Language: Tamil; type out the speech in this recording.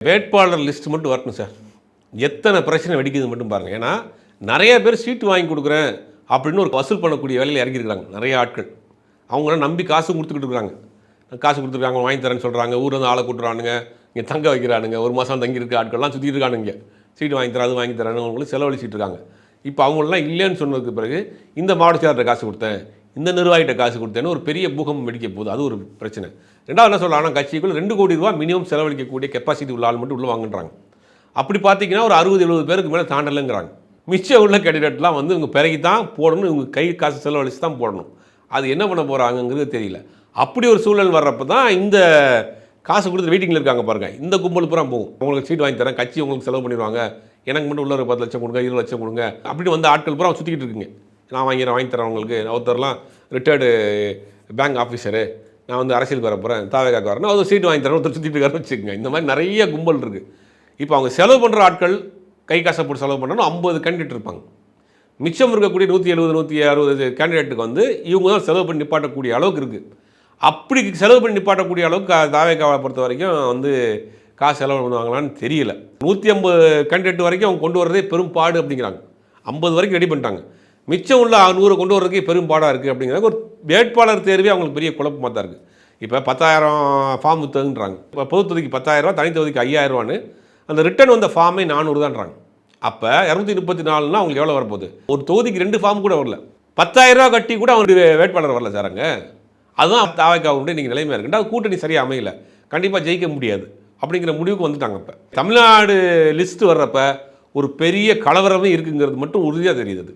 வேட்பாளர் லிஸ்ட் மட்டும் வரணும் சார். எத்தனை பிரச்சனை வெடிக்குது மட்டும் பாருங்கள். ஏன்னா நிறைய பேர் சீட்டு வாங்கி கொடுக்குறேன் அப்படின்னு ஒரு வசூல் பண்ணக்கூடிய வேலையில் இறங்கியிருக்கிறாங்க நிறைய ஆட்கள். அவங்களாம் நம்பி காசு கொடுத்துக்கிட்டு இருக்காங்க. காசு கொடுத்துருக்காங்க, வாங்கி தரேன்னு சொல்கிறாங்க. ஊரில் வந்து ஆளை கூட்டுறானுங்க, இங்கே தங்க வைக்கிறானுங்க. ஒரு மாதம் தங்கி இருக்க ஆட்கள்லாம் சுற்றிட்டு இருக்கானுங்க. இங்கே சீட்டு வாங்கி தராது வாங்கி தரானு அவங்களுக்கு செலவழிச்சிட்டு இருக்காங்க. இப்போ அவங்களெலாம் இல்லைன்னு சொன்னதுக்கு பிறகு இந்த மாவட்ட செயலர்கிட்ட காசு கொடுத்தேன், இந்த நிர்வாகிகிட்ட காசு கொடுத்தேன்னு ஒரு பெரிய பூகம் வெடிக்க போகுது. அது ஒரு பிரச்சனை. ரெண்டாவது என்ன சொல்லலாம், ஆனால் கட்சிக்குள்ள 2 கோடி ரூபா மினிமம் செலவழிக்கக்கூடிய கெப்பாசிட்டி உள்ள ஆள் மட்டும் உள்ளே வாங்குறாங்க. அப்படி பார்த்தீங்கன்னா ஒரு 60-70 பேருக்கு மேலே தாண்டலைங்கிறாங்க. மிச்சம் உள்ள கேண்டிடேட்லாம் வந்து இவங்க பிறகு தான் போடணும், இவங்க கை காசு செலவழித்து தான் போடணும். அது என்ன பண்ண போகிறாங்கங்கிறது தெரியல. அப்படி ஒரு சூழல் வர்றப்போ தான் இந்த காசு கொடுத்து வெயிட்டிங்கில் இருக்காங்க பாருங்கள், இந்த கும்பல் பூரா போகும். உங்களுக்கு சீட் வாங்கி தரேன், கட்சி உங்களுக்கு செலவு பண்ணிடுவாங்க, எனக்கு மட்டும் உள்ள ஒரு 10 லட்சம் கொடுங்க, 20 லட்சம் கொடுங்க அப்படி வந்து ஆட்கள் பூரா சுற்றிக்கிட்டு இருக்குங்க. நான் வாங்கி தரேன் உங்களுக்கு. ஒருத்தர்லாம் ரிட்டையர்டு பேங்க் ஆஃபீஸரு, நான் வந்து அரசியல் வர போகிறேன், தாவேக்காக்கு வரேன், அது சீட்டு வாங்கி தரேன், ஒருத்தர் சுற்றிட்டு இருக்காருன்னு வச்சுக்கோங்க. இந்த மாதிரி நிறைய கும்பல் இருக்குது. இப்போ அவங்க செலவு பண்ணுற ஆட்கள் கை காசை போட்டு செலவு பண்ணணும் 50 கேண்டிடேட் இருப்பாங்க. மிச்சம் இருக்கக்கூடிய 170-160 கேண்டிடேட்டுக்கு வந்து இவங்க தான் செலவு பண்ணி நிப்பாட்டக்கூடிய அளவுக்கு இருக்குது. அப்படி செலவு பண்ணி நிப்பாட்டக்கூடிய அளவுக்கு தாவேக்காவை பொறுத்த வரைக்கும் வந்து காசு செலவு பண்ணுவாங்களான்னு தெரியல. 150 கேண்டிடேட் வரைக்கும் அவங்க கொண்டு வரதே பெரும்பாடு அப்படிங்கிறாங்க. 50 வரைக்கும் ரெடி பண்ணிட்டாங்க. மிச்சம் உள்ள 100 கொண்டு வர்றதுக்கே பெரும்பாடாக இருக்குது அப்படிங்கிறாங்க. ஒரு வேட்பாளர் தேர்வே அவங்களுக்கு பெரிய குழப்பமாக தான் இருக்குது. இப்போ 10,000 ஃபார்ம் விற்றுன்றாங்க. இப்போ பொது தொகுதிக்கு 10,000, தனி தொகுதிக்கு 5,000, அந்த ரிட்டர்ன் வந்த ஃபார்மே 400 தான்றாங்க. அப்போ 234னா அவங்களுக்கு எவ்வளோ வரப்போகுது? ஒரு தொகுதிக்கு 2 ஃபார்ம் கூட வரல. 10,000 கட்டி கூட அவங்களுக்கு வேட்பாளர் வரல சார். அதுதான் தாவேக்காவுடைய நீங்கள் நிலைமையாக இருக்குண்டா. கூட்டணி சரியாக அமையல, கண்டிப்பாக ஜெயிக்க முடியாது அப்படிங்கிற முடிவுக்கு வந்துட்டாங்க. இப்போ தமிழ்நாடு லிஸ்ட்டு வர்றப்ப ஒரு பெரிய கலவரமே இருக்குங்கிறது மட்டும் உறுதியாக தெரியுது.